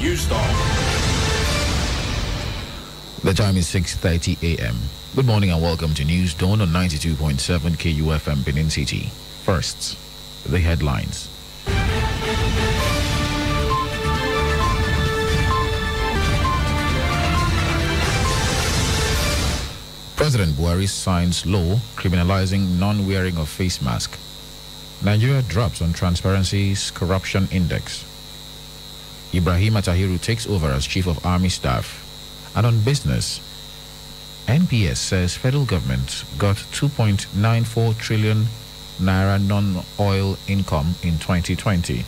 News Dawn. The time is 6:30 a.m. Good morning and welcome to News Dawn on 92.7 KUFM Benin City. First, the headlines. President Buhari signs law criminalizing non-wearing of face mask. Nigeria drops on Transparency's corruption index. Ibrahim Atahiru takes over as Chief of Army Staff. And on business, NPS says federal government got 2.94 trillion naira non-oil income in 2020.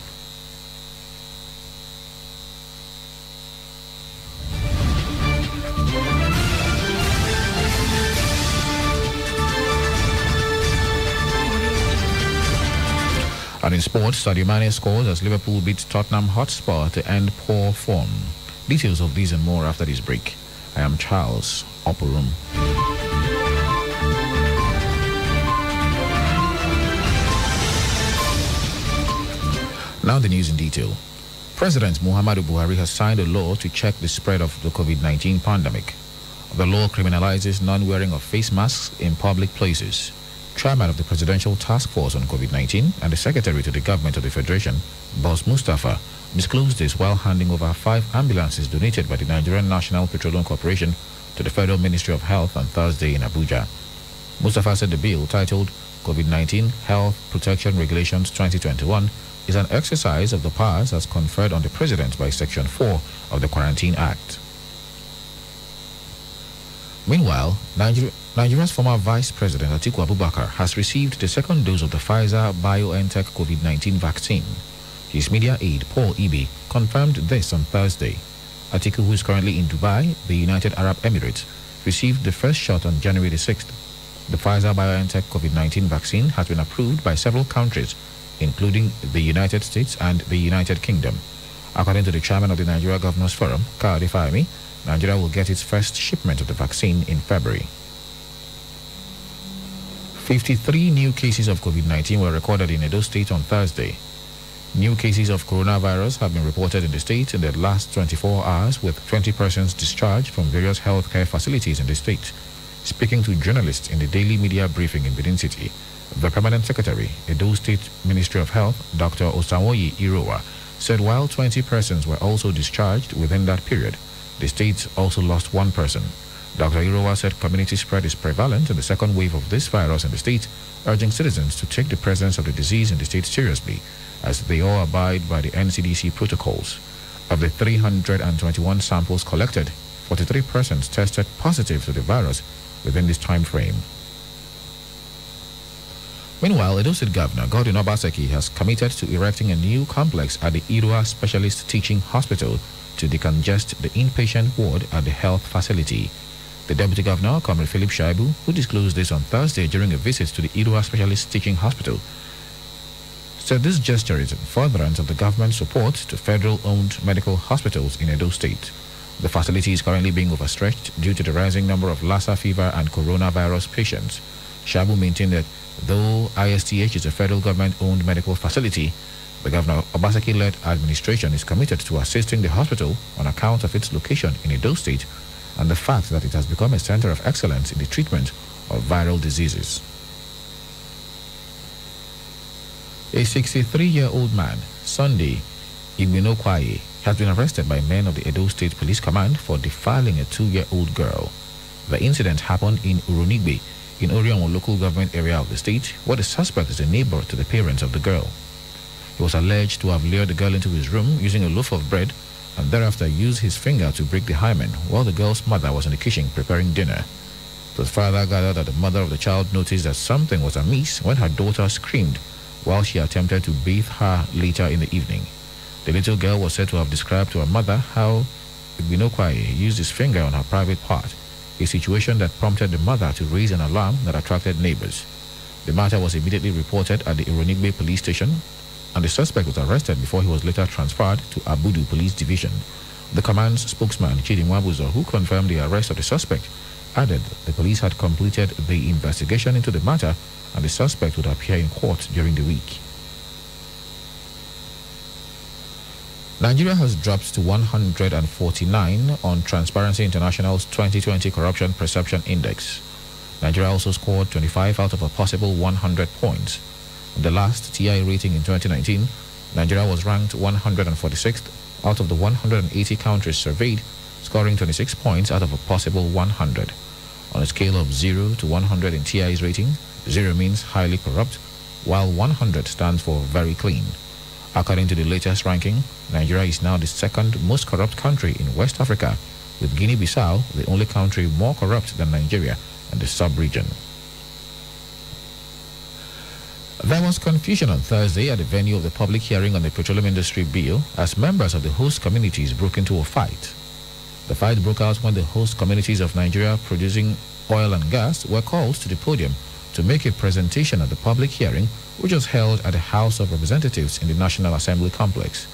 And in sports, Sadio Mane scores as Liverpool beats Tottenham Hotspur to end poor form. Details of these and more after this break. I am Charles Oporum. Now the news in detail. President Muhammadu Buhari has signed a law to check the spread of the COVID-19 pandemic. The law criminalizes non-wearing of face masks in public places. Chairman of the Presidential Task Force on COVID-19 and the Secretary to the Government of the Federation, Boss Mustafa, disclosed this while handing over 5 ambulances donated by the Nigerian National Petroleum Corporation to the Federal Ministry of Health on Thursday in Abuja. Mustafa said the bill, titled COVID-19 Health Protection Regulations 2021, is an exercise of the powers as conferred on the President by Section 4 of the Quarantine Act. Meanwhile, Nigeria's former Vice President Atiku Abubakar has received the second dose of the Pfizer-BioNTech COVID-19 vaccine. His media aide, Paul Ibe, confirmed this on Thursday. Atiku, who is currently in Dubai, the United Arab Emirates, received the first shot on January the 6th. The Pfizer-BioNTech COVID-19 vaccine has been approved by several countries, including the United States and the United Kingdom. According to the chairman of the Nigeria Governors Forum, Kayode Fayemi, Nigeria will get its first shipment of the vaccine in February. 53 new cases of COVID-19 were recorded in Edo State on Thursday. New cases of coronavirus have been reported in the state in the last 24 hours, with 20 persons discharged from various healthcare facilities in the state. Speaking to journalists in the daily media briefing in Benin City, the Permanent Secretary, Edo State Ministry of Health, Dr. Osawoyi Irowa, said while 20 persons were also discharged within that period, the state also lost 1 person. Dr. Irowa said community spread is prevalent in the second wave of this virus in the state, urging citizens to take the presence of the disease in the state seriously, as they all abide by the NCDC protocols. Of the 321 samples collected, 43 persons tested positive to the virus within this time frame. Meanwhile, Edo State Governor Godwin Obaseki has committed to erecting a new complex at the Irua Specialist Teaching Hospital to decongest the inpatient ward at the health facility. The Deputy Governor, Comrade Philip Shaibu, who disclosed this on Thursday during a visit to the Irua Specialist Teaching Hospital, said this gesture is in furtherance of the government's support to federal-owned medical hospitals in Edo State. The facility is currently being overstretched due to the rising number of Lassa fever and coronavirus patients. Shaibu maintained that though ISTH is a federal government-owned medical facility, the Governor Obaseki-led administration is committed to assisting the hospital on account of its location in Edo State and the fact that it has become a center of excellence in the treatment of viral diseases. A 63-year-old man, Sunday Igbenokwaye, has been arrested by men of the Edo State Police Command for defiling a 2-year-old girl. The incident happened in Uronigbe, in Orion local government area of the state, where the suspect is a neighbor to the parents of the girl. He was alleged to have lured the girl into his room using a loaf of bread and thereafter used his finger to break the hymen while the girl's mother was in the kitchen preparing dinner. It was further gathered that the mother of the child noticed that something was amiss when her daughter screamed while she attempted to bathe her later in the evening. The little girl was said to have described to her mother how Igbenokwaye used his finger on her private part, a situation that prompted the mother to raise an alarm that attracted neighbors. The matter was immediately reported at the Uronigbe police station, and the suspect was arrested before he was later transferred to Abudu Police Division. The command's spokesman, Chidi Mwabuzo, who confirmed the arrest of the suspect, added the police had completed the investigation into the matter and the suspect would appear in court during the week. Nigeria has dropped to 149 on Transparency International's 2020 Corruption Perception Index. Nigeria also scored 25 out of a possible 100 points. In the last TI rating in 2019, Nigeria was ranked 146th out of the 180 countries surveyed, scoring 26 points out of a possible 100. On a scale of 0 to 100 in TI's rating, 0 means highly corrupt, while 100 stands for very clean. According to the latest ranking, Nigeria is now the second most corrupt country in West Africa, with Guinea-Bissau the only country more corrupt than Nigeria and the sub-region. There was confusion on Thursday at the venue of the public hearing on the petroleum industry bill as members of the host communities broke into a fight. The fight broke out when the host communities of Nigeria producing oil and gas were called to the podium to make a presentation at the public hearing, which was held at the House of Representatives in the National Assembly complex.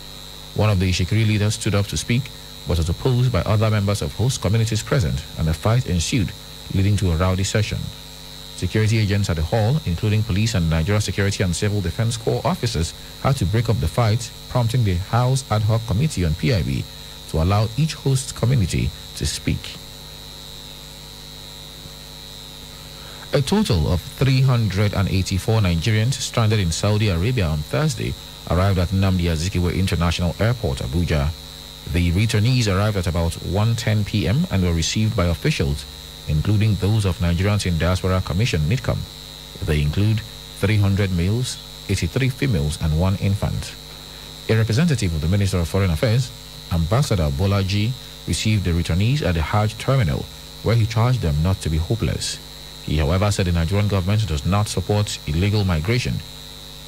One of the Ishikiri leaders stood up to speak, but was opposed by other members of host communities present, and a fight ensued, leading to a rowdy session. Security agents at the hall, including police and Nigeria Security and Civil Defense Corps officers, had to break up the fight, prompting the House Ad Hoc Committee on PIB to allow each host community to speak. A total of 384 Nigerians stranded in Saudi Arabia on Thursday arrived at Nnamdi Azikiwe International Airport, Abuja. The returnees arrived at about 1:10 p.m. and were received by officials, including those of Nigerians in Diaspora Commission, NIDCOM. They include 300 males, 83 females, and 1 infant. A representative of the Minister of Foreign Affairs, Ambassador Bolaji, received the returnees at the Hajj terminal, where he charged them not to be hopeless. He, however, said the Nigerian government does not support illegal migration.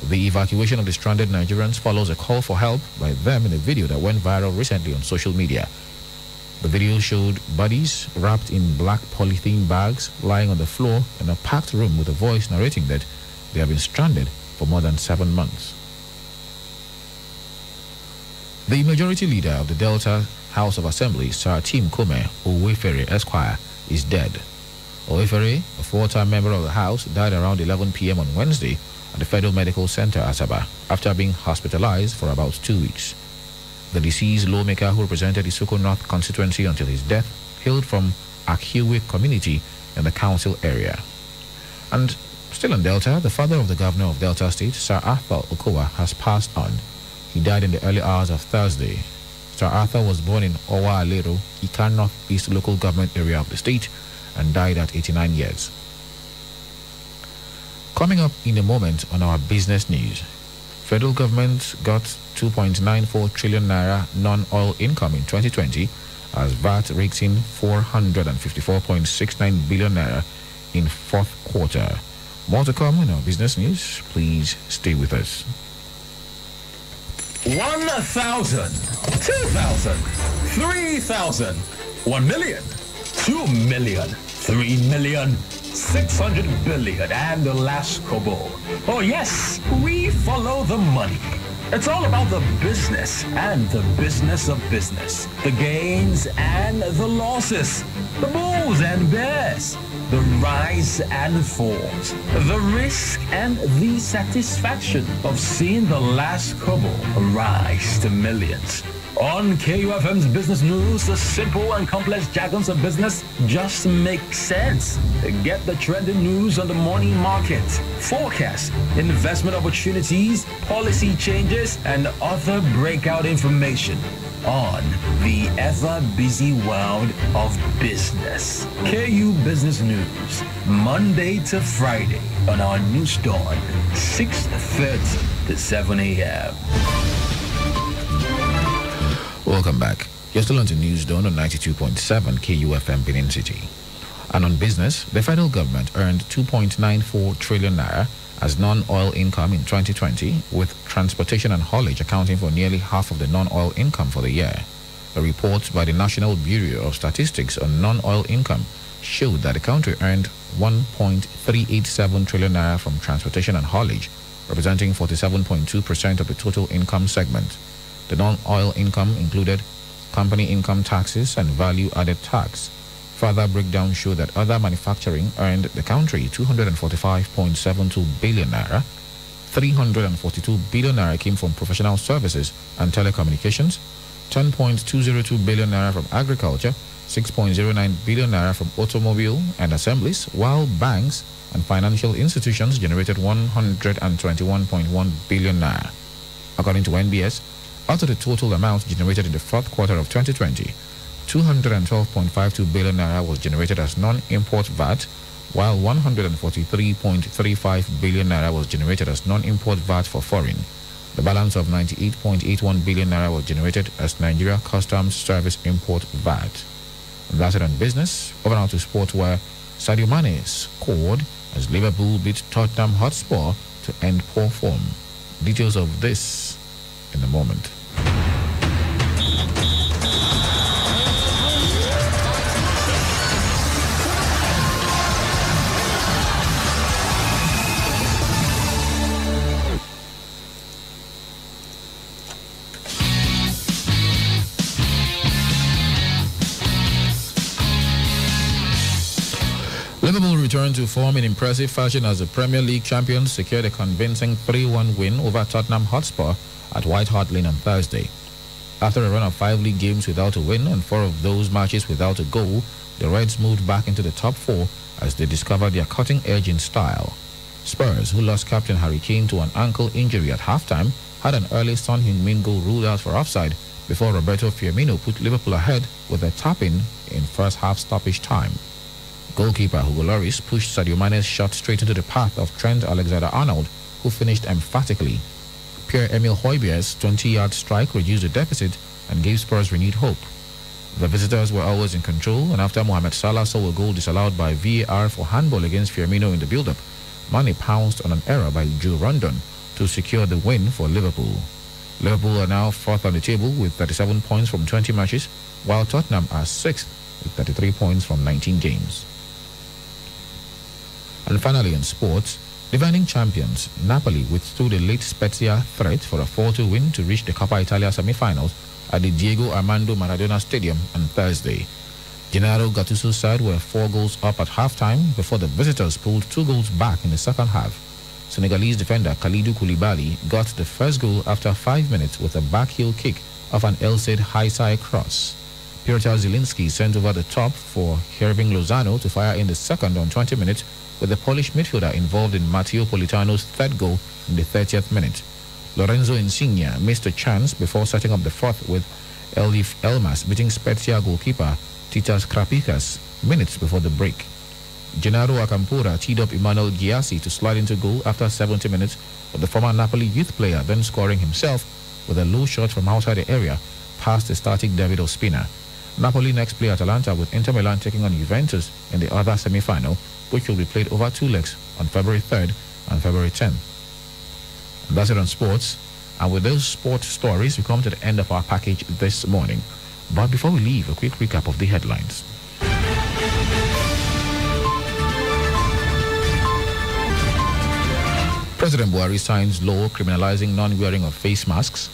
The evacuation of the stranded Nigerians follows a call for help by them in a video that went viral recently on social media. The video showed bodies wrapped in black polythene bags lying on the floor in a packed room with a voice narrating that they have been stranded for more than 7 months. The majority leader of the Delta House of Assembly, Sir Tim Kome Owefere Esquire, is dead. Owefere, a 4-time member of the House, died around 11 p.m. on Wednesday at the Federal Medical Center, Asaba, after being hospitalized for about 2 weeks. The deceased lawmaker, who represented the Soko North constituency until his death, hailed from Akiwe community in the council area. And still in Delta, the father of the governor of Delta State, Sir Arthur Okowa, has passed on. He died in the early hours of Thursday. Sir Arthur was born in Owa Alero, Ikan North East local government area of the state, and died at 89 years. Coming up in a moment on our business news, federal government got 2.94 trillion naira non-oil income in 2020 as VAT rakes in 454.69 billion naira in fourth quarter. More to come in our business news. Please stay with us. 1,000, 2,000, 3,000, 1 million, 2 million, 3 million, 600 billion, and the last kobo. Oh yes, we follow the money. It's all about the business and the business of business. The gains and the losses. The bulls and bears. The rise and falls. The risk and the satisfaction of seeing the last kobo rise to millions. On KUFM's Business News, the simple and complex jargons of business just make sense. Get the trending news on the morning market, forecast, investment opportunities, policy changes, and other breakout information on the ever-busy world of business. KU Business News, Monday to Friday on our news dawn, 6:30 to 7 a.m. Welcome back. You're still on the News Dawn on 92.7 KUFM Benin City. And on business, the federal government earned 2.94 trillion naira as non-oil income in 2020, with transportation and haulage accounting for nearly half of the non-oil income for the year. A report by the National Bureau of Statistics on non-oil income showed that the country earned 1.387 trillion naira from transportation and haulage, representing 47.2% of the total income segment. The non-oil income included company income taxes and value-added tax. Further breakdown showed that other manufacturing earned the country 245.72 billion naira, 342 billion naira came from professional services and telecommunications, 10.202 billion naira from agriculture, 6.09 billion naira from automobile and assemblies, while banks and financial institutions generated 121.1 billion naira. According to NBS, out of the total amount generated in the fourth quarter of 2020, 212.52 billion naira was generated as non-import VAT, while 143.35 billion naira was generated as non-import VAT for foreign. The balance of 98.81 billion naira was generated as Nigeria Customs Service import VAT. And that's it on business. Over now to sport, where Sadio Mane scored as Liverpool beat Tottenham Hotspur to end poor form. Details of this in a moment. Liverpool returned to form in impressive fashion as the Premier League champions secured a convincing 3-1 win over Tottenham Hotspur at White Hart Lane on Thursday. After a run of 5 league games without a win and 4 of those matches without a goal, the Reds moved back into the top 4 as they discovered their cutting edge in style. Spurs, who lost captain Harry Kane to an ankle injury at halftime, had an early Son Heung-min goal ruled out for offside before Roberto Firmino put Liverpool ahead with a tap-in first half stoppage time. Goalkeeper Hugo Lloris pushed Sadio Mane's shot straight into the path of Trent Alexander-Arnold, who finished emphatically. Pierre-Emile Højbjerg's 20-yard strike reduced the deficit and gave Spurs renewed hope. The visitors were always in control, and after Mohamed Salah saw a goal disallowed by VAR for handball against Firmino in the build-up, Mane pounced on an error by Joe Rondon to secure the win for Liverpool. Liverpool are now 4th on the table with 37 points from 20 matches, while Tottenham are 6th with 33 points from 19 games. And finally in sports, defending champions Napoli withstood a late Spezia threat for a 4-2 win to reach the Coppa Italia semi-finals at the Diego Armando Maradona Stadium on Thursday. Gennaro Gattuso's side were 4 goals up at halftime before the visitors pulled 2 goals back in the second half. Senegalese defender Kalidou Koulibaly got the first goal after 5 minutes with a backheel kick off an El Cid high-side cross. Piotr Zielinski sent over the top for Hirving Lozano to fire in the second on 20 minutes, with the Polish midfielder involved in Matteo Politano's third goal in the 30th minute. Lorenzo Insigne missed a chance before setting up the fourth, with Elif Elmas beating Spezia goalkeeper Titas Krapikas minutes before the break. Gennaro Acampora teed up Emmanuel Gyasi to slide into goal after 70 minutes, with the former Napoli youth player then scoring himself with a low shot from outside the area past the static David Ospina. Napoli next play Atalanta, with Inter Milan taking on Juventus in the other semi-final, which will be played over 2 legs on February 3rd and February 10th. And that's it on sports. And with those sports stories, we come to the end of our package this morning. But before we leave, a quick recap of the headlines. President Buhari signs law criminalizing non-wearing of face masks.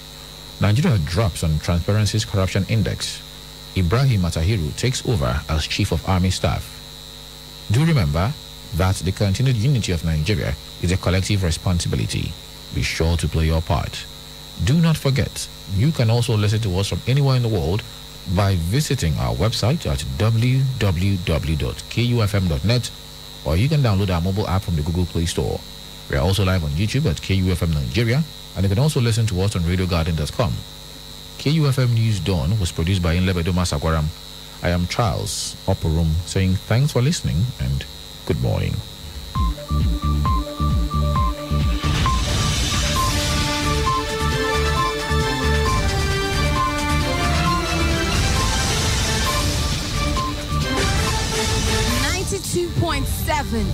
Nigeria drops on Transparency's corruption index. Ibrahim Atahiru takes over as Chief of Army Staff. Do remember that the continued unity of Nigeria is a collective responsibility. Be sure to play your part. Do not forget, you can also listen to us from anywhere in the world by visiting our website at www.kufm.net, or you can download our mobile app from the Google Play Store. We are also live on YouTube at KUFM Nigeria, and you can also listen to us on radiogarden.com. KUFM News Dawn was produced by Inlebedoma Sakwaram. I am Charles Oporum, saying thanks for listening and good morning.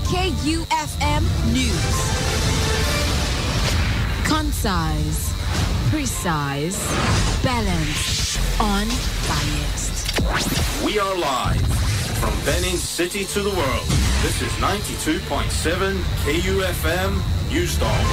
KUFM News. Concise, precise, balanced, unbiased. We are live from Benin City to the world. This is 92.7 KUFM News Dawn.